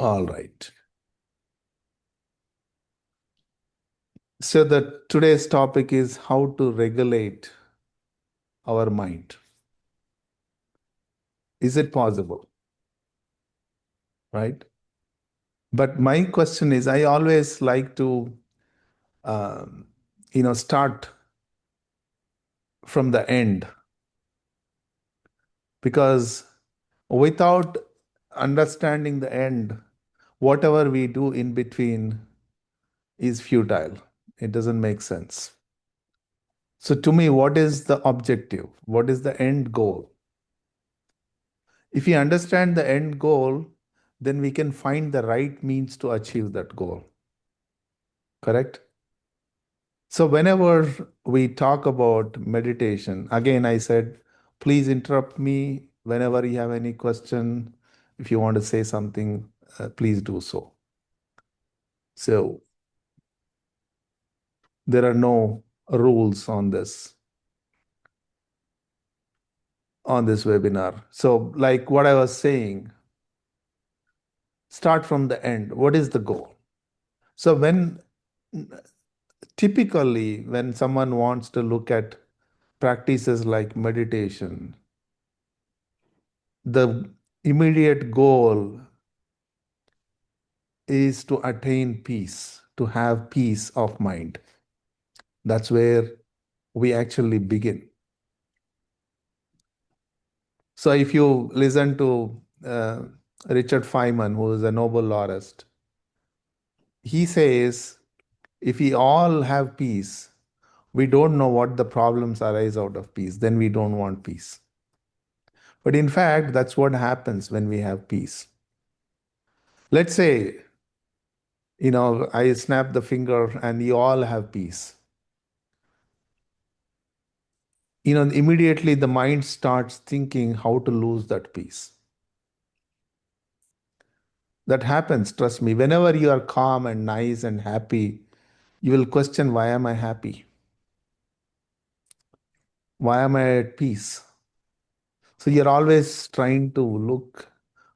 All right. So today's topic is how to regulate our mind. Is it possible? Right? But my question is, I always like to, um, start from the end because without understanding the end, whatever we do in between is futile. It doesn't make sense. So to me, what is the objective? What is the end goal? If we understand the end goal, then we can find the right means to achieve that goal. Correct? So, whenever we talk about meditation, again, I said, please interrupt me whenever you have any question. If you want to say something, please do so. So, there are no rules on this webinar. So, like what I was saying, start from the end. What is the goal? So, typically, when someone wants to look at practices like meditation, the immediate goal is to attain peace, to have peace of mind. That's where we actually begin. So, if you listen to Richard Feynman, who is a Nobel laureate, he says if we all have peace, we don't know what the problems arise out of peace, then we don't want peace. But in fact, that's what happens when we have peace. Let's say, I snap the finger and you all have peace. Immediately the mind starts thinking how to lose that peace. That happens, trust me. Whenever you are calm and nice and happy, you will question, why am I happy? Why am I at peace? So you're always trying to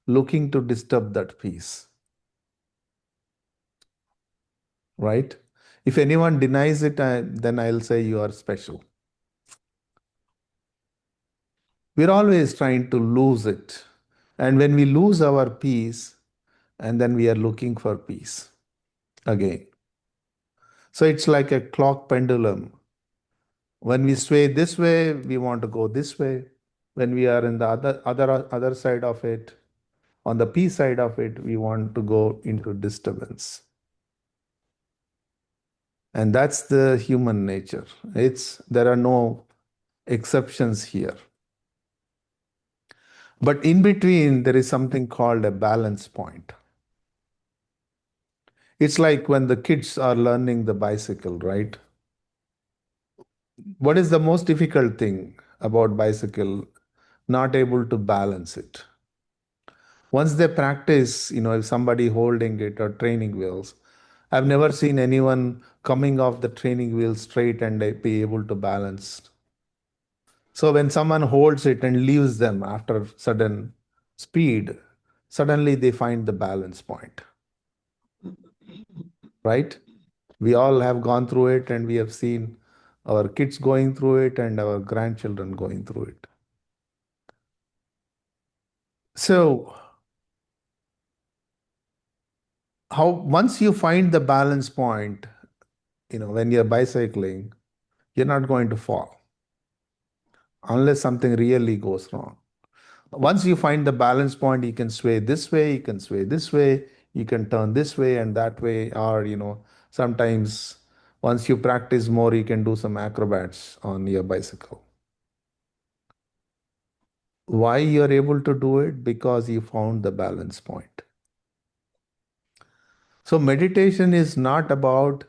looking to disturb that peace, right? If anyone denies it, then I'll say you are special. We're always trying to lose it. And when we lose our peace, and then we are looking for peace again. So it's like a clock pendulum. When we sway this way, we want to go this way. When we are in the other side of it, on the peace side of it, we want to go into disturbance. And that's the human nature. There are no exceptions here. But in between, there is something called a balance point. It's like when the kids are learning the bicycle, right? What is the most difficult thing about bicycle? Not able to balance it. Once they practice, if somebody holding it or training wheels, I've never seen anyone coming off the training wheel straight and they be able to balance. So when someone holds it and leaves them after sudden speed, suddenly they find the balance point, right? We all have gone through it and we have seen our kids going through it and our grandchildren going through it. So how once you find the balance point, when you're bicycling, you're not going to fall unless something really goes wrong. Once you find the balance point, you can sway this way, you can sway this way, you can turn this way and that way, or sometimes once you practice more, you can do some acrobats on your bicycle. Why you're able to do it? Because you found the balance point. So meditation is not about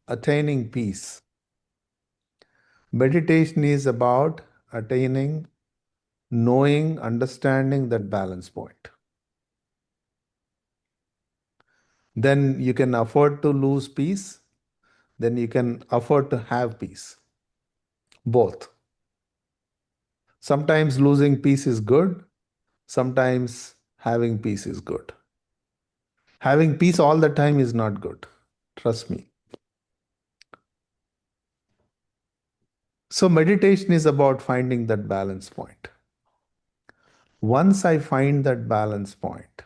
attaining peace. Meditation is about attaining, knowing, understanding that balance point. Then you can afford to lose peace, then you can afford to have peace. Both. Sometimes losing peace is good, sometimes having peace is good. Having peace all the time is not good. Trust me. So, meditation is about finding that balance point. Once I find that balance point,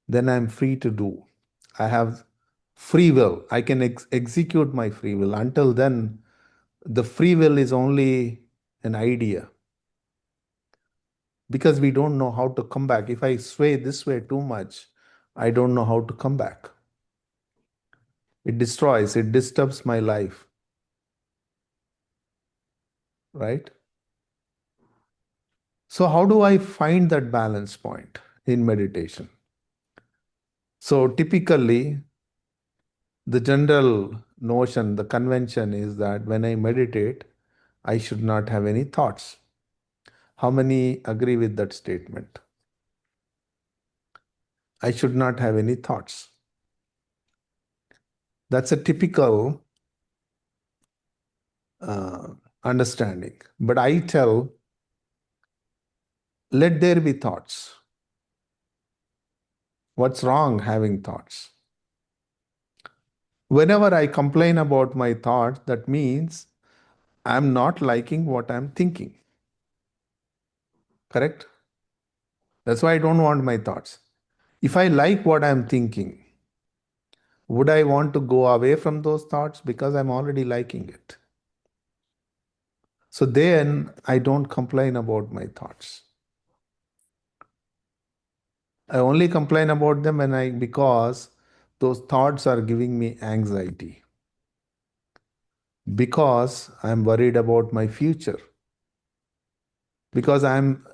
then I'm free to do. I have free will. I can execute my free will. Until then, the free will is only an idea because we don't know how to come back. If I sway this way too much, I don't know how to come back. It destroys, it disturbs my life, right? So, how do I find that balance point in meditation? So, typically, the general notion, the convention is that when I meditate, I should not have any thoughts. How many agree with that statement? I should not have any thoughts. That's a typical uh, understanding. But I tell, let there be thoughts. What's wrong having thoughts? Whenever I complain about my thoughts, that means I'm not liking what I'm thinking. Correct? That's why I don't want my thoughts. If I like what I'm thinking, would I want to go away from those thoughts because I'm already liking it? So then I don't complain about my thoughts. I only complain about them when I because those thoughts are giving me anxiety. Because I'm worried about my future. Because I'm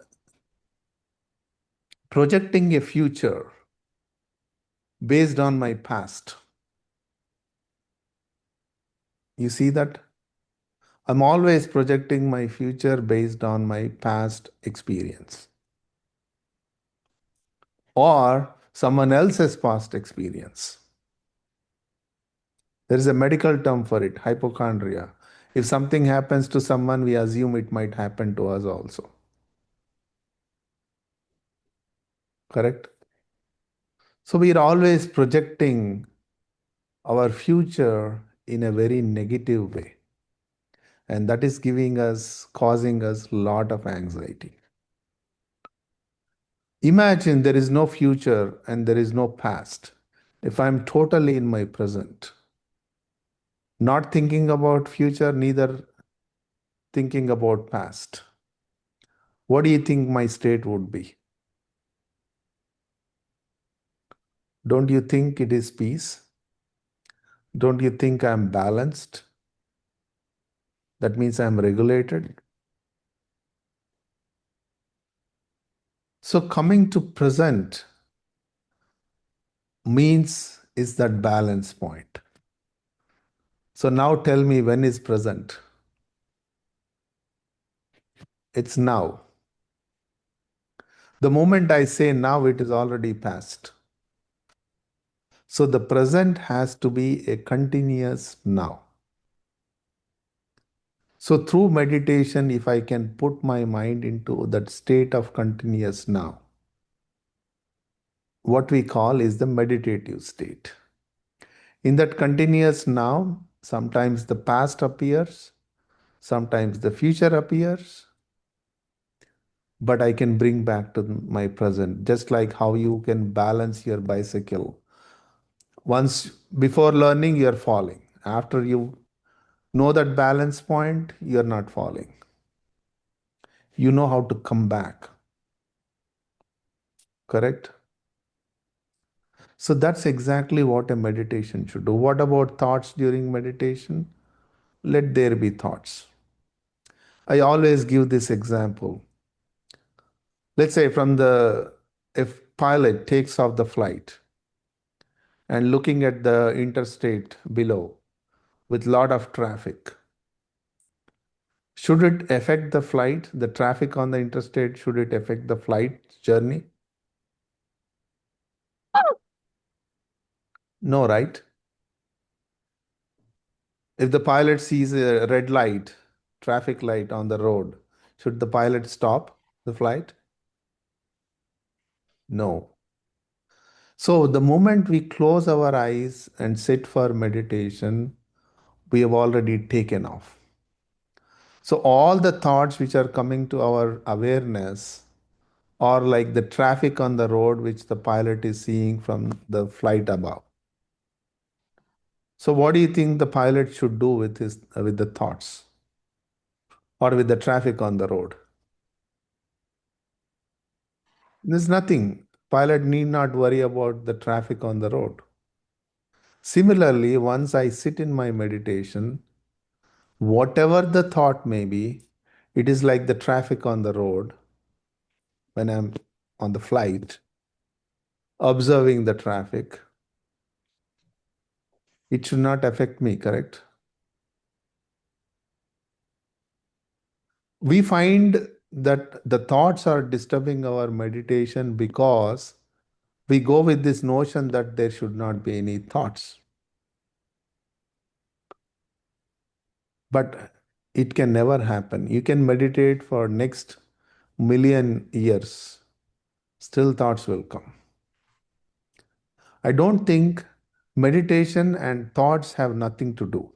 projecting a future based on my past. You see that? I'm always projecting my future based on my past experience or someone else's past experience. There is a medical term for it, hypochondria. If something happens to someone, we assume it might happen to us also. Correct? So we are always projecting our future in a very negative way. And that is causing us a lot of anxiety. Imagine there is no future and there is no past. If I'm totally in my present, not thinking about future, neither thinking about past, what do you think my state would be? Don't you think it is peace? Don't you think I'm balanced? That means I'm regulated. So coming to present means is that balance point. So now tell me, when is present? It's now. The moment I say now, it is already past. So the present has to be a continuous now. So through meditation, if I can put my mind into that state of continuous now, what we call is the meditative state. In that continuous now, sometimes the past appears, sometimes the future appears, but I can bring back to my present, just like how you can balance your bicycle. Once before learning, you're falling. After you know that balance point, you're not falling. You know how to come back, correct? So that's exactly what a meditation should do. What about thoughts during meditation? Let there be thoughts. I always give this example. Let's say if pilot takes off the flight and looking at the interstate below with lot of traffic, should it affect the flight, the traffic on the interstate, should it affect the flight journey? No, right? If the pilot sees a red light, traffic light on the road, should the pilot stop the flight? No. So the moment we close our eyes and sit for meditation, we have already taken off. So all the thoughts which are coming to our awareness are like the traffic on the road which the pilot is seeing from the flight above. So what do you think the pilot should do with his with the thoughts or with the traffic on the road? There's nothing. Pilot need not worry about the traffic on the road. Similarly, once I sit in my meditation, whatever the thought may be, it is like the traffic on the road when I'm on the flight, observing the traffic. It should not affect me, correct? We find that the thoughts are disturbing our meditation because we go with this notion that there should not be any thoughts. But it can never happen. You can meditate for next million years, still thoughts will come. I don't think meditation and thoughts have nothing to do.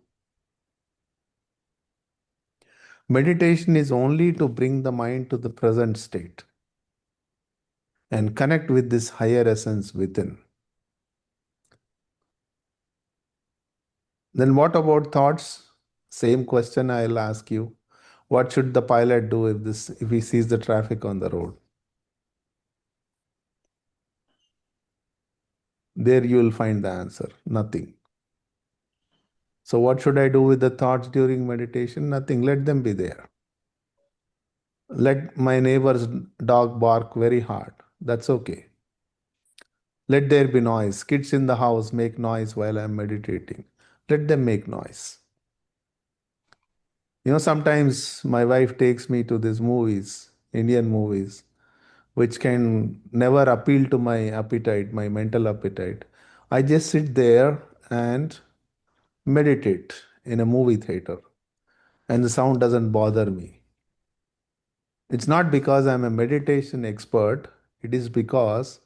Meditation is only to bring the mind to the present state and connect with this higher essence within. Then what about thoughts? Same question I'll ask you. What should the pilot do if he sees the traffic on the road? There you will find the answer. Nothing. So what should I do with the thoughts during meditation? Nothing. Let them be there. Let my neighbor's dog bark very hard. That's okay. Let there be noise. Kids in the house make noise while I'm meditating. Let them make noise. Sometimes my wife takes me to these movies, Indian movies, which can never appeal to my appetite, my mental appetite. I just sit there and meditate in a movie theater, and the sound doesn't bother me. It's not because I'm a meditation expert, it is because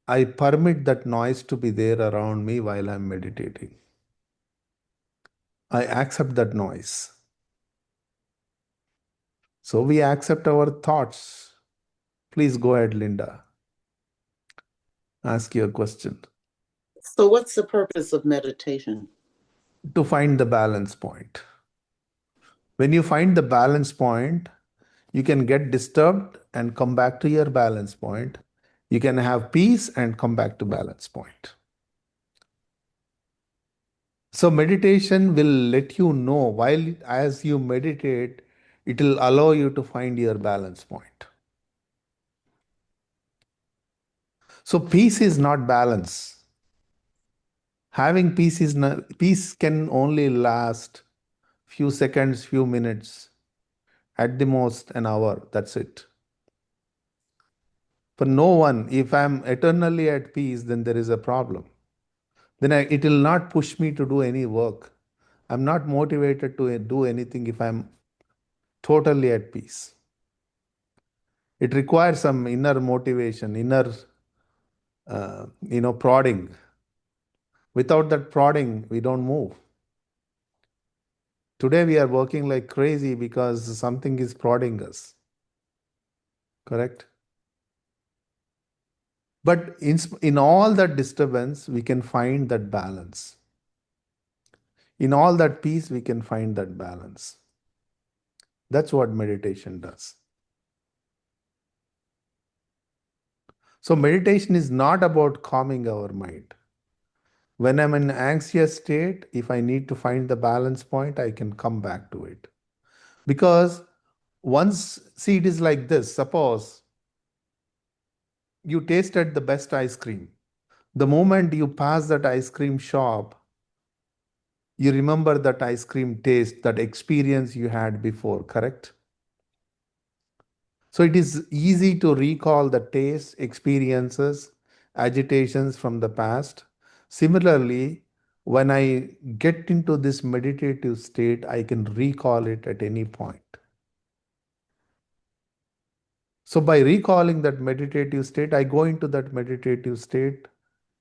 I permit that noise to be there around me while I'm meditating. I accept that noise. So we accept our thoughts. Please go ahead, Linda. Ask your question. So, what's the purpose of meditation? To find the balance point. When you find the balance point, you can get disturbed and come back to your balance point. You can have peace and come back to balance point. So meditation will let you know while as you meditate, it will allow you to find your balance point. So peace is not balance. Having peace is not, peace can only last few seconds, few minutes, at the most an hour. That's it. For no one, if I'm eternally at peace, then there is a problem. Then it will not push me to do any work. I'm not motivated to do anything if I'm totally at peace. It requires some inner motivation, inner, prodding. Without that prodding, we don't move. Today we are working like crazy because something is prodding us. Correct? But in all that disturbance, we can find that balance. In all that peace, we can find that balance. That's what meditation does. So meditation is not about calming our mind. When I'm in an anxious state, if I need to find the balance point, I can come back to it. Because see, it is like this. Suppose you tasted the best ice cream. The moment you pass that ice cream shop, you remember that ice cream taste, that experience you had before, correct? So it is easy to recall the taste, experiences, agitations from the past. Similarly, when I get into this meditative state, I can recall it at any point. So by recalling that meditative state, I go into that meditative state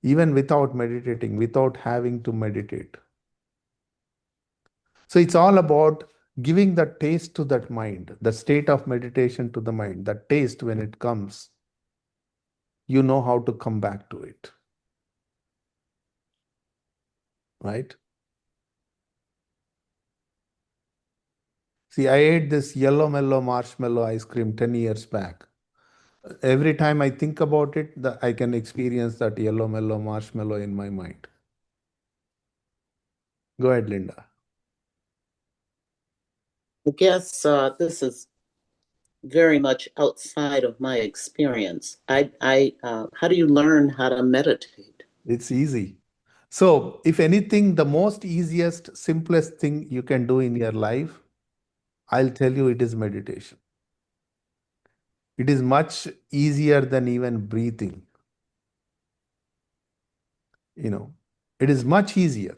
even without meditating, without having to meditate. So it's all about giving the taste to that mind, the state of meditation to the mind, that taste when it comes, you know how to come back to it. Right? See, I ate this yellow mellow marshmallow ice cream 10 years back. Every time I think about it, I can experience that yellow mellow marshmallow in my mind. Go ahead, Linda. I guess this is very much outside of my experience. How do you learn how to meditate? It's easy. So, if anything, the most easiest, simplest thing you can do in your life, I'll tell you it is meditation. It is much easier than even breathing. It is much easier.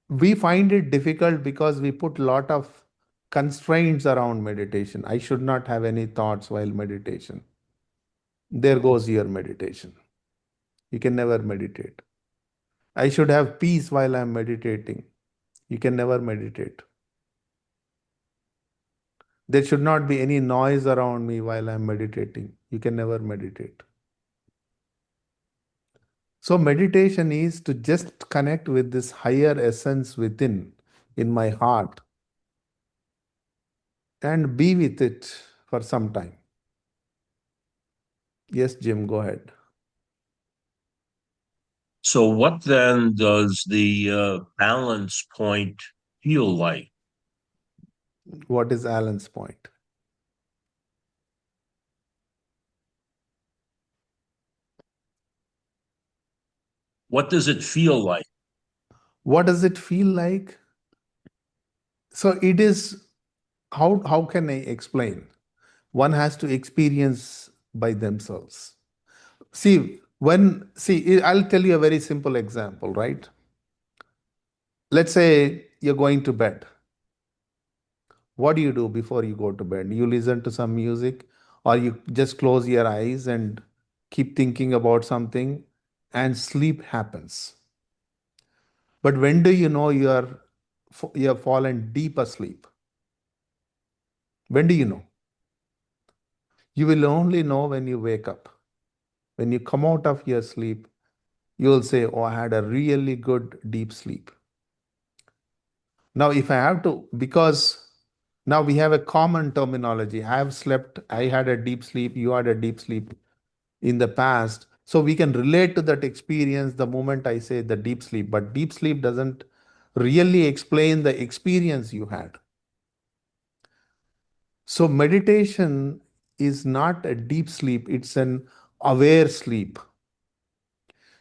We find it difficult because we put a lot of constraints around meditation. I should not have any thoughts while meditation. There goes your meditation. You can never meditate. I should have peace while I'm meditating. You can never meditate. There should not be any noise around me while I'm meditating. You can never meditate. So, meditation is to just connect with this higher essence within in my heart and be with it for some time. Yes, Jim, go ahead. So, what then does the balance point feel like? What is Alan's point? What does it feel like? What does it feel like? So it is, how can I explain? One has to experience by themselves. I'll tell you a very simple example, right? Let's say you're going to bed. What do you do before you go to bed? You listen to some music, or you just close your eyes and keep thinking about something, and sleep happens. But when do you know you have fallen deep asleep? When do you know? You will only know when you wake up. When you come out of your sleep, you will say, "Oh, I had a really good deep sleep." Now, if I have to, because now we have a common terminology. I have slept, I had a deep sleep, you had a deep sleep in the past. So we can relate to that experience the moment I say the deep sleep. But deep sleep doesn't really explain the experience you had. So meditation is not a deep sleep, it's an aware sleep.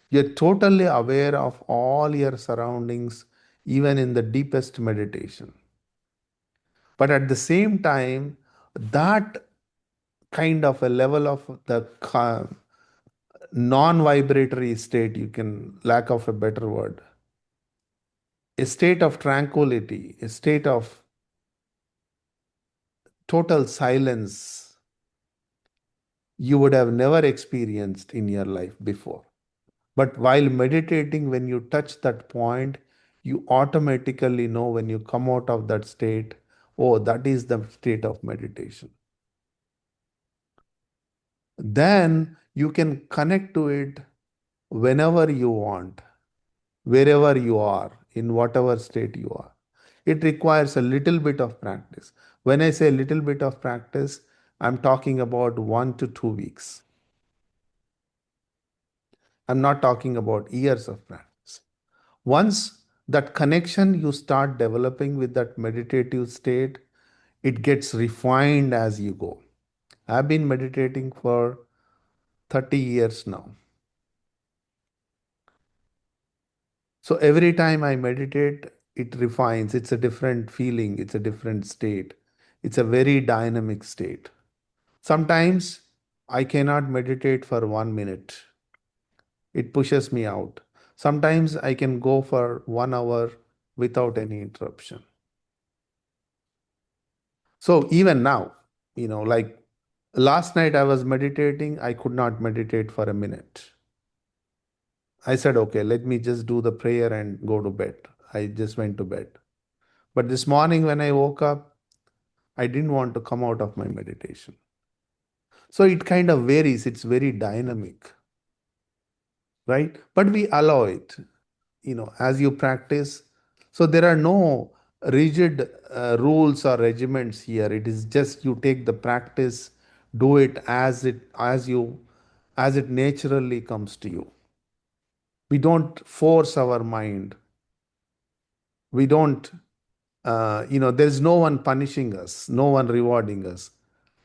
You're totally aware of all your surroundings, even in the deepest meditation. But at the same time, that kind of a level of the non-vibratory state, you can, lack of a better word, a state of tranquility, a state of total silence, you would have never experienced in your life before. But while meditating, when you touch that point, you automatically know when you come out of that state, oh, that is the state of meditation. Then you can connect to it whenever you want, wherever you are, in whatever state you are. It requires a little bit of practice. When I say little bit of practice, I'm talking about 1 to 2 weeks. I'm not talking about years of practice. Once that connection you start developing with that meditative state, it gets refined as you go. I've been meditating for 30 years now. So every time I meditate, it refines. It's a different feeling, it's a different state. It's a very dynamic state. Sometimes I cannot meditate for 1 minute. It pushes me out. Sometimes I can go for 1 hour without any interruption. So even now, like last night I was meditating, I could not meditate for a minute. I said, okay, let me just do the prayer and go to bed. I just went to bed. But this morning when I woke up, I didn't want to come out of my meditation. So it kind of varies, it's very dynamic, right? But we allow it, as you practice. So there are no rigid rules or regiments here. It is just you take the practice, do it as it naturally comes to you. We don't force our mind. We don't, there's no one punishing us, no one rewarding us.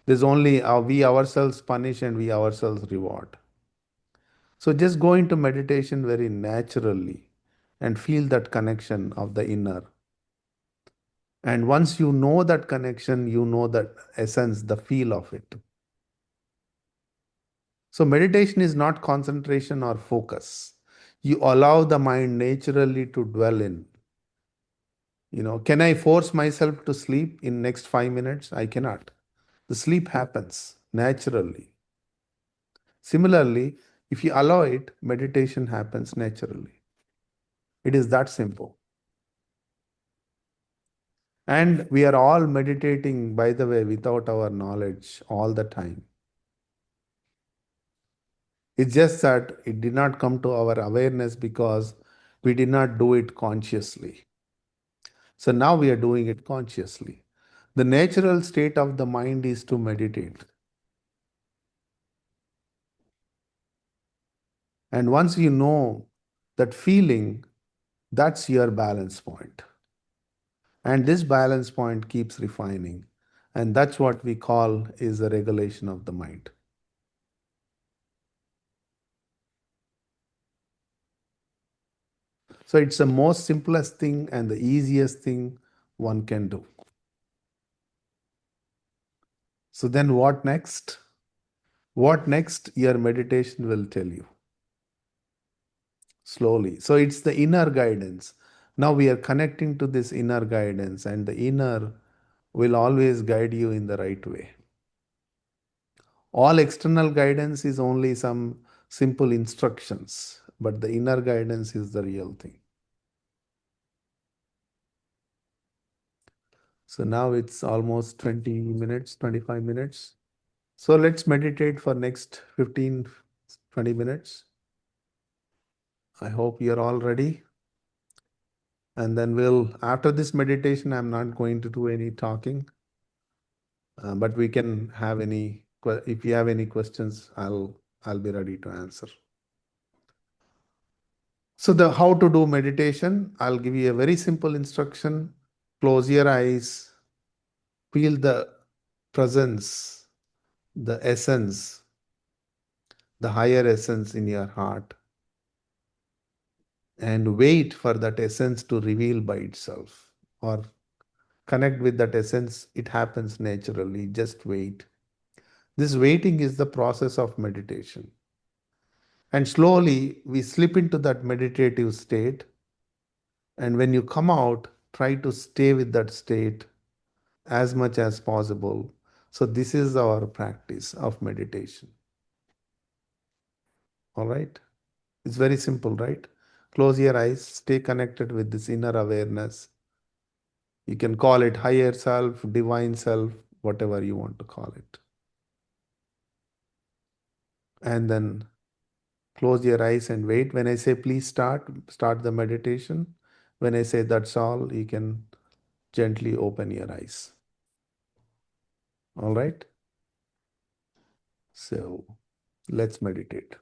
There's only we ourselves punish and we ourselves reward. So just go into meditation very naturally and feel that connection of the inner. And once you know that connection, you know that essence, the feel of it. So meditation is not concentration or focus. You allow the mind naturally to dwell in. Can I force myself to sleep in next 5 minutes? I cannot. The sleep happens naturally. Similarly, if you allow it, meditation happens naturally. It is that simple. And we are all meditating, by the way, without our knowledge all the time. It's just that it did not come to our awareness because we did not do it consciously. So now we are doing it consciously. The natural state of the mind is to meditate. And once you know that feeling, that's your balance point. And this balance point keeps refining. And that's what we call is the regulation of the mind. So it's the most simplest thing and the easiest thing one can do. So then what next? What next? Your meditation will tell you slowly. So it's the inner guidance. Now we are connecting to this inner guidance, and the inner will always guide you in the right way. All external guidance is only some simple instructions, but the inner guidance is the real thing. So now it's almost 20 minutes, 25 minutes. So let's meditate for next 15, 20 minutes. I hope you're all ready. And then after this meditation, I'm not going to do any talking, but we can have if you have any questions, I'll be ready to answer. So how to do meditation, I'll give you a very simple instruction. Close your eyes, feel the presence, the essence, the higher essence in your heart, and wait for that essence to reveal by itself or connect with that essence. It happens naturally. Just wait. This waiting is the process of meditation. And slowly we slip into that meditative state. And when you come out, try to stay with that state as much as possible. So this is our practice of meditation. All right? It's very simple, right? Close your eyes, stay connected with this inner awareness. You can call it higher self, divine self, whatever you want to call it. And then close your eyes and wait. When I say please start the meditation. When I say that's all, you can gently open your eyes. All right? So let's meditate.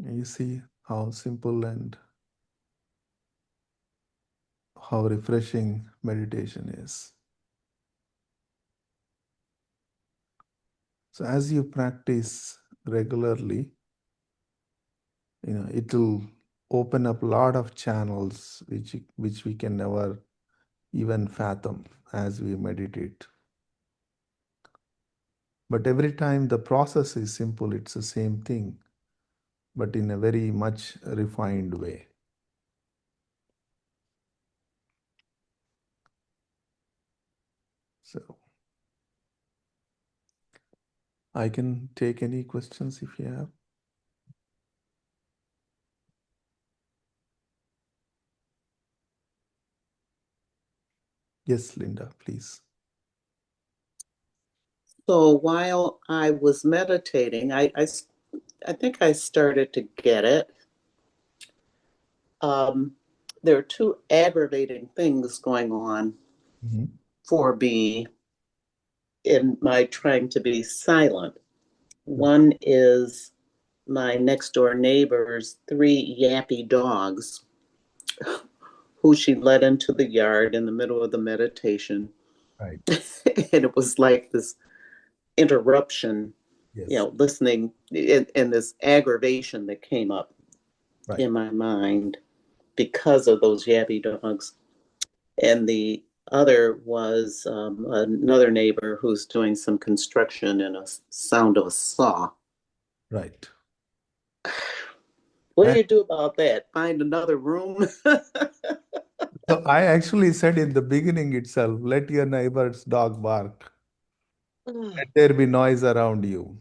You see how simple and how refreshing meditation is. So as you practice regularly, it will open up a lot of channels which we can never even fathom as we meditate. But every time the process is simple, it's the same thing, but in a very much refined way. So I can take any questions if you have. Yes, Linda, please. So while I was meditating, I think I started to get it. There are two aggravating things going on Mhm. for me in my trying to be silent. Right. One is my next door neighbor's three yappy dogs who she let into the yard in the middle of the meditation. Right. And it was like this interruption, Yes. listening and this aggravation that came up Right. in my mind because of those yappy dogs. And the other was another neighbor who's doing some construction and a sound of a saw. Right. What do And you do about that? Find another room? so I actually said in the beginning itself, let your neighbor's dog bark. Let there be noise around you.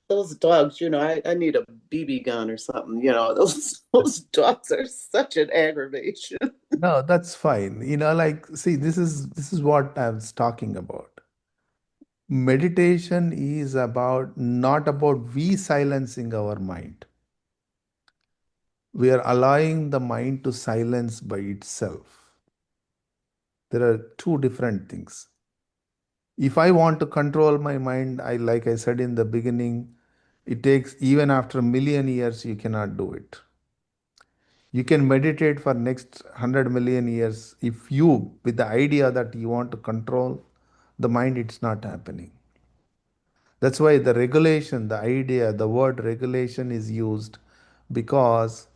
Those dogs, I need a BB gun or something. Those dogs are such an aggravation. No, that's fine. Like, see, this is what I was talking about. Meditation is about not about we silencing our mind. We are allowing the mind to silence by itself. There are two different things. If I want to control my mind, like I said in the beginning, it takes even after a million years, you cannot do it. You can meditate for next 100 million years. If you, with the idea that you want to control the mind, it's not happening. That's why the regulation, the idea, the word regulation is used because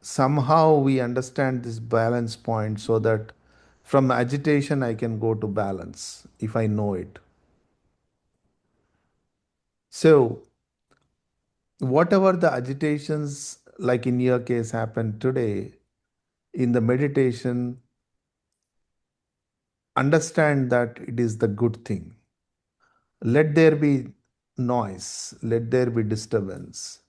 somehow we understand this balance point so that from agitation I can go to balance if I know it. So, whatever the agitations, like in your case, happened today, in the meditation, understand that it is the good thing. Let there be noise, let there be disturbance.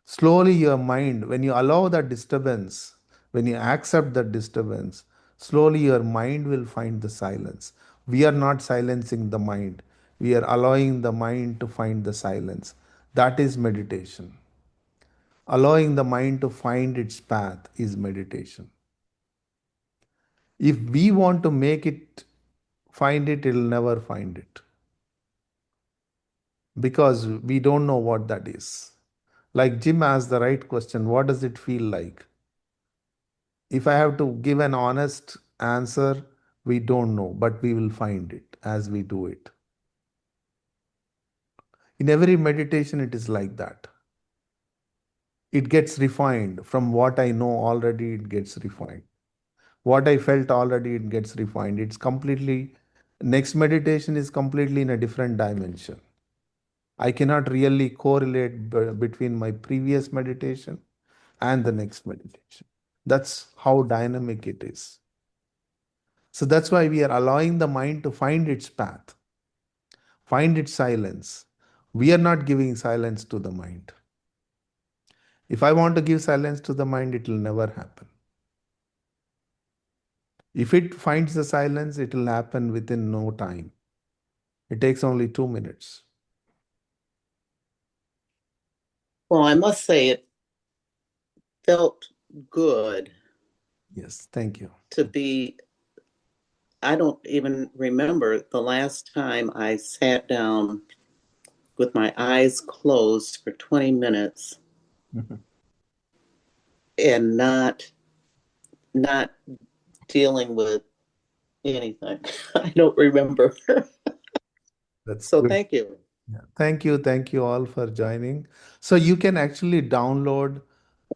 Slowly, your mind, when you allow that disturbance, when you accept that disturbance, slowly your mind will find the silence. We are not silencing the mind, we are allowing the mind to find the silence. That is meditation. Allowing the mind to find its path is meditation. If we want to make it find it, it'll never find it because we don't know what that is. Like Jim asked the right question, what does it feel like? If I have to give an honest answer, we don't know, but we will find it as we do it. In every meditation, it is like that. It gets refined from what I know already, it gets refined. What I felt already, it gets refined. It's completely, next meditation is completely in a different dimension. I cannot really correlate between my previous meditation and the next meditation. That's how dynamic it is. So that's why we are allowing the mind to find its path, find its silence. We are not giving silence to the mind. If I want to give silence to the mind, it will never happen. If it finds the silence, it will happen within no time. It takes only 2 minutes. Well, I must say it felt good Yes, thank you. to be. I don't even remember the last time I sat down with my eyes closed for 20 minutes and not dealing with anything. I don't remember. That's So good. thank you. Yeah. Thank you all for joining. So you can actually download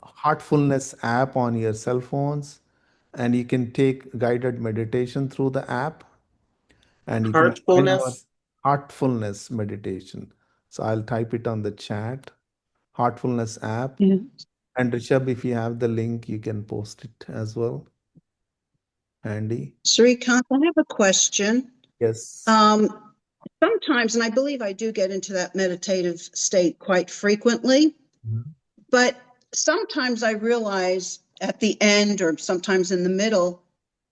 Heartfulness app on your cell phones, and you can take guided meditation through the app, and you can join our Heartfulness. Heartfulness meditation. So I'll type it on the chat, Heartfulness app. Yeah. And Rishabh, if you have the link, you can post it as well. Andy? Srikant, I have a question. Yes. Sometimes, and I believe I do get into that meditative state quite frequently, Mhm. but sometimes I realize at the end or sometimes in the middle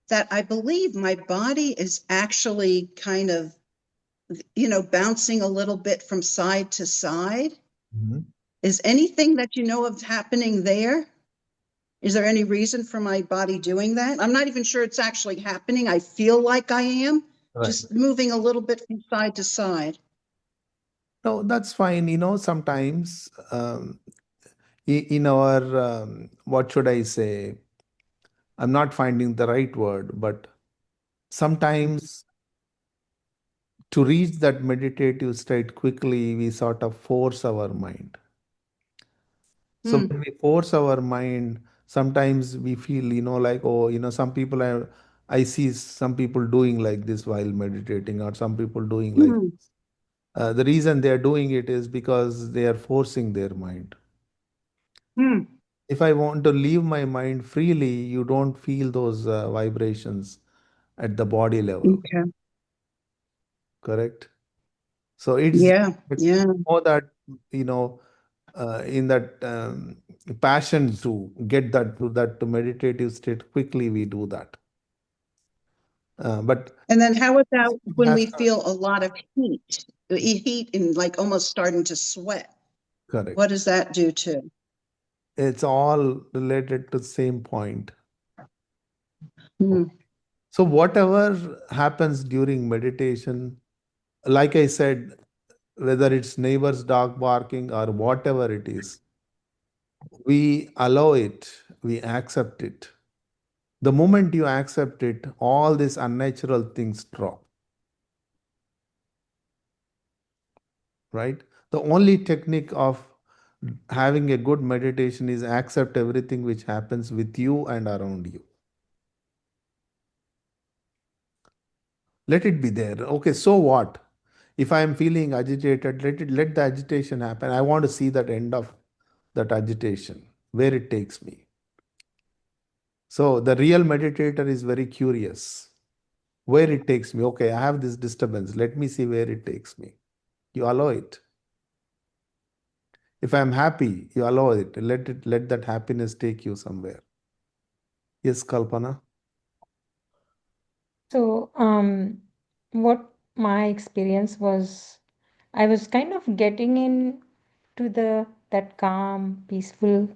that I believe my body is actually kind of, bouncing a little bit from side to side. Mhm. Is anything that you know of happening there? Is there any reason for my body doing that? I'm not even sure it's actually happening. I feel like I am Right. just moving a little bit from side to side. No, that's fine. Sometimes in our, what should I say? I'm not finding the right word, but sometimes to reach that meditative state quickly, we sort of force our mind. So Hmm. when we force our mind, sometimes we feel, like, oh, some people I see some people doing like this while meditating, or some people doing like Hmm. the reason they are doing it is because they are forcing their mind. Hmm. If I want to leave my mind freely, you don't feel those vibrations at the body level, Okay. correct? So it's Yeah. Yeah. more that, in that passion to get that to that meditative state quickly, we do that. But And then how about it when has we to, feel a lot of heat, heat and like almost starting to sweat? correct. What does that do to? It's all related to the same point. Hmm. So whatever happens during meditation, like I said, whether it's neighbor's dog barking or whatever it is, we allow it, we accept it. The moment you accept it, all these unnatural things drop, right? The only technique of having a good meditation is accept everything which happens with you and around you. Let it be there. Okay, so what? If I am feeling agitated, let the agitation happen. I want to see that end of that agitation, where it takes me. So the real meditator is very curious. Where it takes me. Okay, I have this disturbance. Let me see where it takes me. You allow it. If I'm happy, you allow it. Let that happiness take you somewhere. Yes, Kalpana. So, what my experience was, I was kind of getting in to that calm, peaceful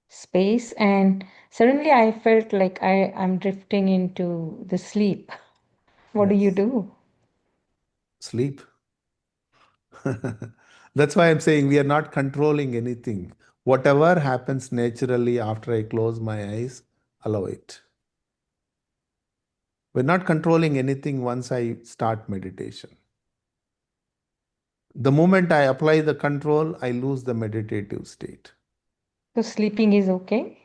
space, and suddenly I felt like I'm drifting into the sleep. What do you Yes. do? Sleep. That's why I'm saying we are not controlling anything. Whatever happens naturally after I close my eyes, allow it. We're not controlling anything once I start meditation. The moment I apply the control, I lose the meditative state. So, sleeping is okay?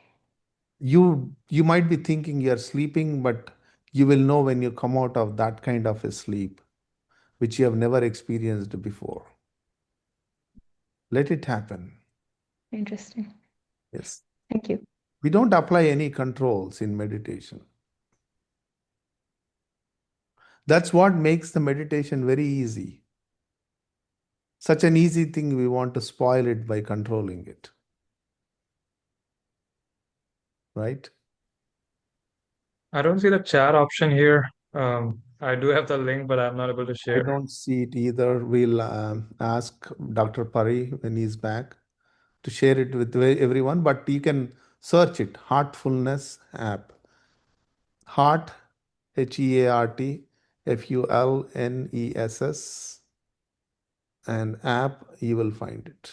You might be thinking you're sleeping, but you will know when you come out of that kind of a sleep, which you have never experienced before. Let it happen. Interesting. Yes. Thank you. We don't apply any controls in meditation. That's what makes the meditation very easy. Such an easy thing, we want to spoil it by controlling it. Right? I don't see the chat option here. I do have the link, but I'm not able to I share. don't see it either. We'll ask Dr. Pari when he's back to share it with everyone, but you can search it, Heartfulness app. Heart, Heart, Fulness, and app, you will find it.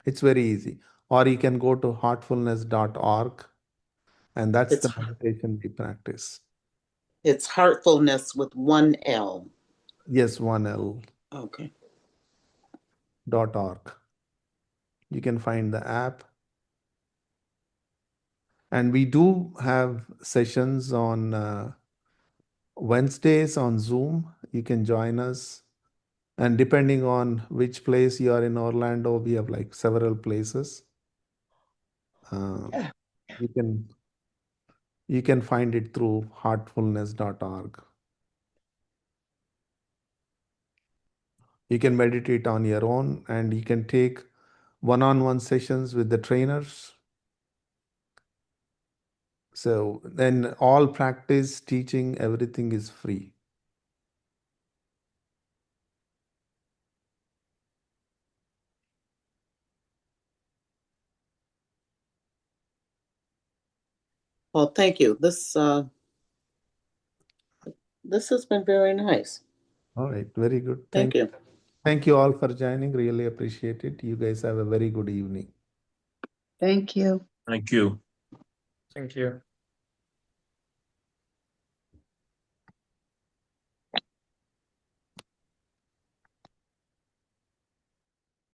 It's very easy. Or you can go to heartfulness.org, and that's It's the meditation we practice. it's heartfulness with one L. Yes, 1L. Okay. .org. You can find the app. And we do have sessions on Wednesdays on Zoom. You can join us. And depending on which place you are in Orlando, we have like several places. You can You can find it through heartfulness.org. You can meditate on your own, and you can take one-on-one sessions with the trainers. So then all practice, teaching, everything is free. Well, thank you. This has been very nice. All right, very good. Thank you. Thank you all for joining. Really appreciate it. You guys have a very good evening. Thank you. Thank you. Thank you.